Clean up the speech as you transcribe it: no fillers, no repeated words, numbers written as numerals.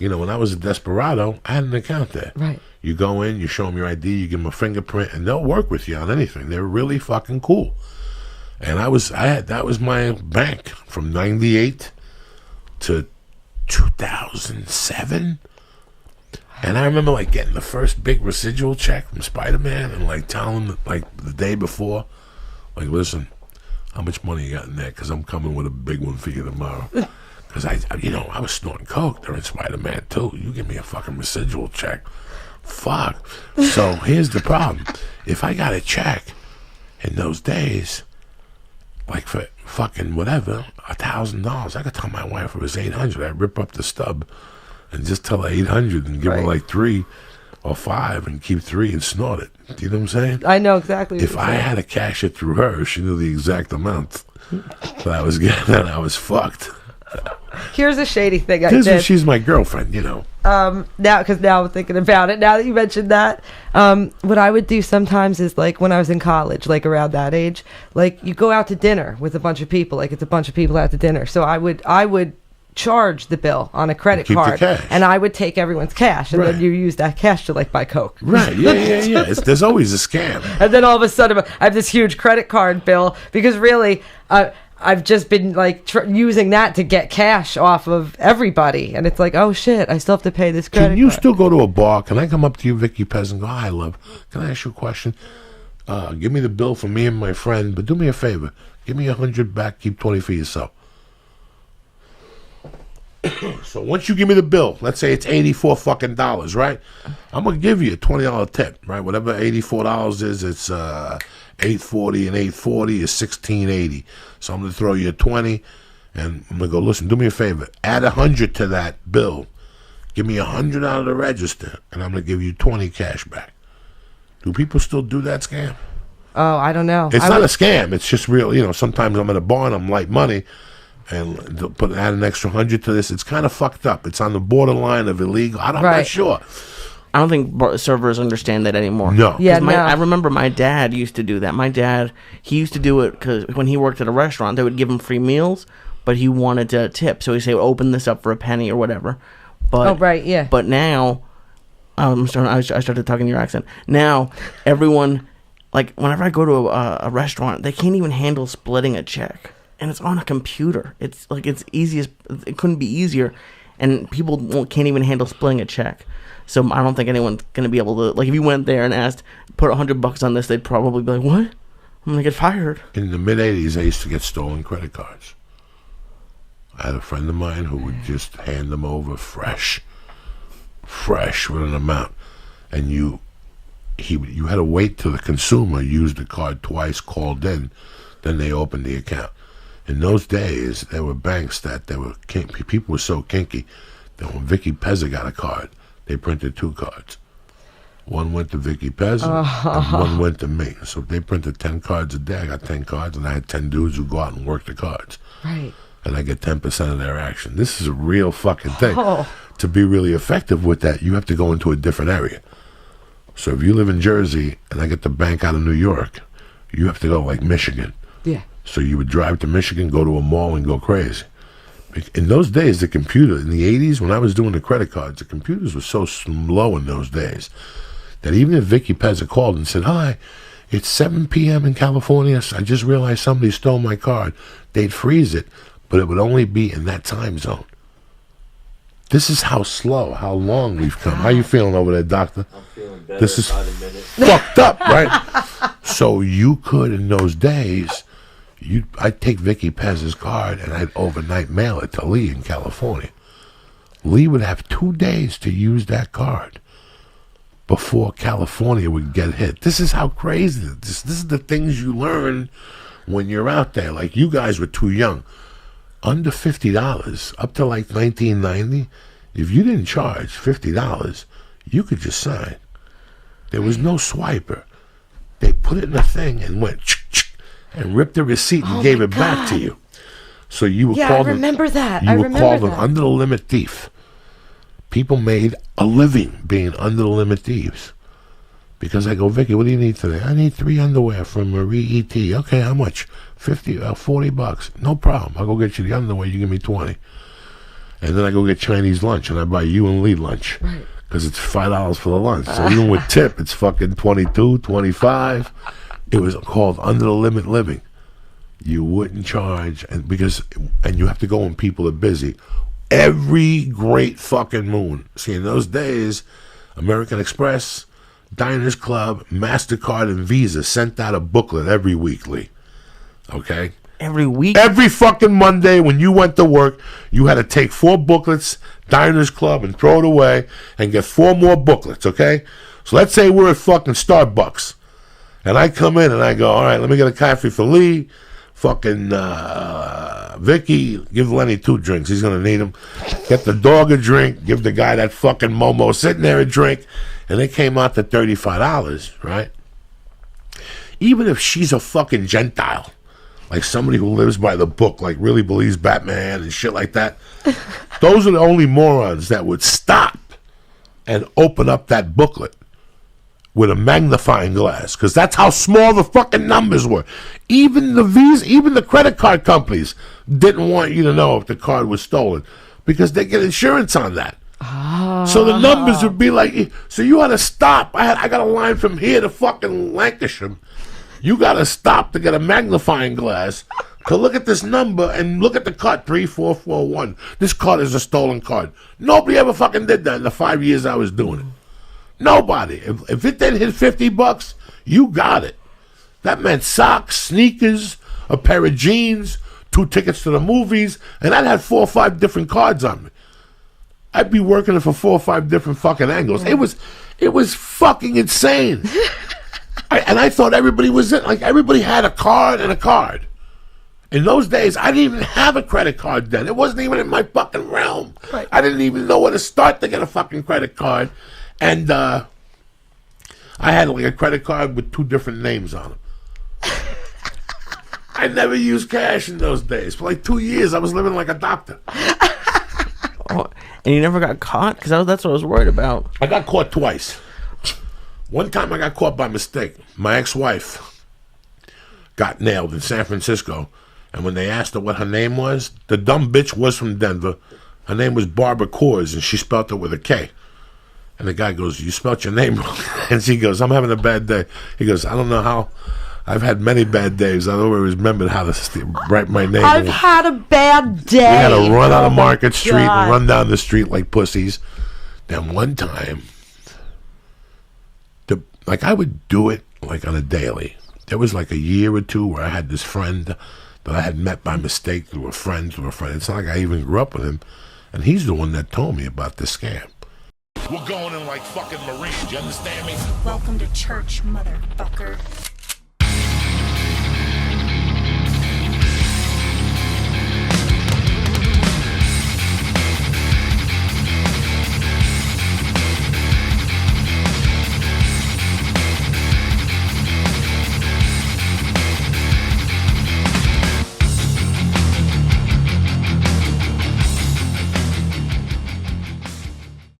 You know, when I was a desperado, I had an account there. Right. You go in, you show them your ID, you give them a fingerprint, and they'll work with you on anything. They're really fucking cool. And that was my bank from 98 to 2007. And I remember like getting the first big residual check from Spider-Man and like telling them like the day before, like, listen, how much money you got in there? Because I'm coming with a big one for you tomorrow. Because I was snorting coke during Spider-Man too. You give me a fucking residual check. Fuck. So here's the problem. If I got a check in those days, like for fucking whatever, $1,000, I could tell my wife it was $800. I'd rip up the stub and just tell her $800 and give her like 3 or 5 and keep 3 and snort it. Do you know what I'm saying? I know exactly what If I had to cash it through her, she knew the exact amount that I was getting, and I was fucked. Here's a shady thing I did. She's my girlfriend, you know. Now I'm thinking about it. Now that you mentioned that, what I would do sometimes is like when I was in college, like around that age, like you go out to dinner with a bunch of people, like it's a bunch of people out to dinner. So I would charge the bill on a credit card, and I would take everyone's cash, and then you use that cash to like buy coke. Right? Yeah. There's always a scam. And then all of a sudden, I have this huge credit card bill because really, I've just been like using that to get cash off of everybody, and it's like, oh shit, I still have to pay this credit card. Can you still go to a bar? Can I come up to you, Vicky Pezza, and go, hi, love, can I ask you a question? Give me the bill for me and my friend, but do me a favor. Give me 100 back, keep 20 for yourself. So once you give me the bill, let's say it's $84 fucking dollars, right? I'm gonna give you a $20 tip, right? Whatever $84 is, it's $8.40, and $8.40 is $16.80. So I'm gonna throw you a 20, and I'm gonna go, listen, do me a favor, add 100 to that bill, give me 100 out of the register, and I'm gonna give you 20 cash back. Do people still do that scam? Oh, I don't know. It's not a scam. It's just real. You know, sometimes I'm at a bar and I'm light money, and add an extra 100 to this. It's kind of fucked up. It's on the borderline of illegal. I'm not sure. I don't think servers understand that anymore. No. Yeah, I remember my dad used to do that. My dad, he used to do it because when he worked at a restaurant, they would give him free meals, but he wanted to tip. So he'd say, open this up for a penny or whatever. But, But now, I started talking your accent. Now, everyone, like, whenever I go to a restaurant, they can't even handle splitting a check. And it's on a computer. It's like it couldn't be easier, and people can't even handle splitting a check. So I don't think anyone's gonna be able to. Like, if you went there and asked, put $100 on this, they'd probably be like, "What? I'm gonna get fired." In the mid '80s, I used to get stolen credit cards. I had a friend of mine who would just hand them over fresh with an amount, and you had to wait till the consumer used the card twice, called in, then they opened the account. In those days, there were banks that people were so kinky that when Vicky Pezza got a card, they printed 2 cards. One went to Vicky Pezza, and one went to me. So if they printed 10 cards a day, I got 10 cards, and I had 10 dudes who go out and work the cards. Right. And I get 10% of their action. This is a real fucking thing. To be really effective with that, you have to go into a different area. So if you live in Jersey, and I get the bank out of New York, you have to go like Michigan. Yeah. So you would drive to Michigan, go to a mall, and go crazy. In those days, the computer, in the 80s, when I was doing the credit cards, the computers were so slow in those days that even if Vicky Pezza called and said, hi, it's 7 p.m. in California, I just realized somebody stole my card, they'd freeze it, but it would only be in that time zone. This is how slow, how long we've come. How you feeling over there, doctor? I'm feeling better. This is about a minute. fucked up, right? So you could, in those days, I'd take Vicky Pez's card and I'd overnight mail it to Lee in California. Lee would have 2 days to use that card before California would get hit. This is how crazy this is. The things you learn when you're out there. Like, you guys were too young. Under $50, up to like 1990, if you didn't charge $50, you could just sign. There was no swiper. They put it in a thing and went and ripped the receipt and gave it back to you. So you were called. I remember that. You were called an under the limit thief. People made a living being under the limit thieves. Because I go, Vicky, what do you need today? I need 3 underwear from Marie E.T. Okay, how much? $40. No problem. I'll go get you the underwear. You give me 20. And then I go get Chinese lunch, and I buy you and Lee lunch. Because it's $5 for the lunch. So even with tip, it's fucking 22, 25. It was called under the limit living. You wouldn't charge, and you have to go when people are busy. Every great fucking moon. See, in those days, American Express, Diners Club, MasterCard, and Visa sent out a booklet every weekly. Okay? Every week? Every fucking Monday when you went to work, you had to take 4 booklets, Diners Club, and throw it away and get 4 more booklets, okay? So let's say we're at fucking Starbucks. And I come in and I go, all right, let me get a coffee for Lee. Fucking Vicky, give Lenny 2 drinks. He's going to need them. Get the dog a drink. Give the guy that fucking Momo sitting there a drink. And it came out to $35, right? Even if she's a fucking Gentile, like somebody who lives by the book, like really believes Batman and shit like that, those are the only morons that would stop and open up that booklet with a magnifying glass, because that's how small the fucking numbers were. Even the Visa, even the credit card companies didn't want you to know if the card was stolen, because they get insurance on that. So the numbers would be like, so you had to stop. I got a line from here to fucking Lancashire. You got to stop to get a magnifying glass to look at this number and look at the card 3441. This card is a stolen card. Nobody ever fucking did that in the 5 years I was doing it. Nobody. If it didn't hit $50, you got it. That meant socks, sneakers, a pair of jeans, 2 tickets to the movies, and I'd have 4 or 5 different cards on me. I'd be working it for 4 or 5 different fucking angles. It was fucking insane. And I thought everybody was like everybody had a card and a card. In those days, I didn't even have a credit card then. It wasn't even in my fucking realm. Right. I didn't even know where to start to get a fucking credit card. And I had like a credit card with 2 different names on them. I never used cash in those days. For like 2 years, I was living like a doctor. Oh, and you never got caught? Because that's what I was worried about. I got caught twice. One time I got caught by mistake. My ex-wife got nailed in San Francisco. And when they asked her what her name was, the dumb bitch was from Denver. Her name was Barbara Coors, and she spelled it with a K. And the guy goes, you spelled your name wrong. And she goes, I'm having a bad day. He goes, I don't know how. I've had many bad days. I don't always remember how to write my name. I've had a bad day. We had to run out of Market Street and run down the street like pussies. Then one time, like I would do it like on a daily. There was like a year or 2 where I had this friend that I had met by mistake through a friend. It's not like I even grew up with him. And he's the one that told me about this scam. We're going in like fucking Marines, you understand me? Welcome to church, motherfucker.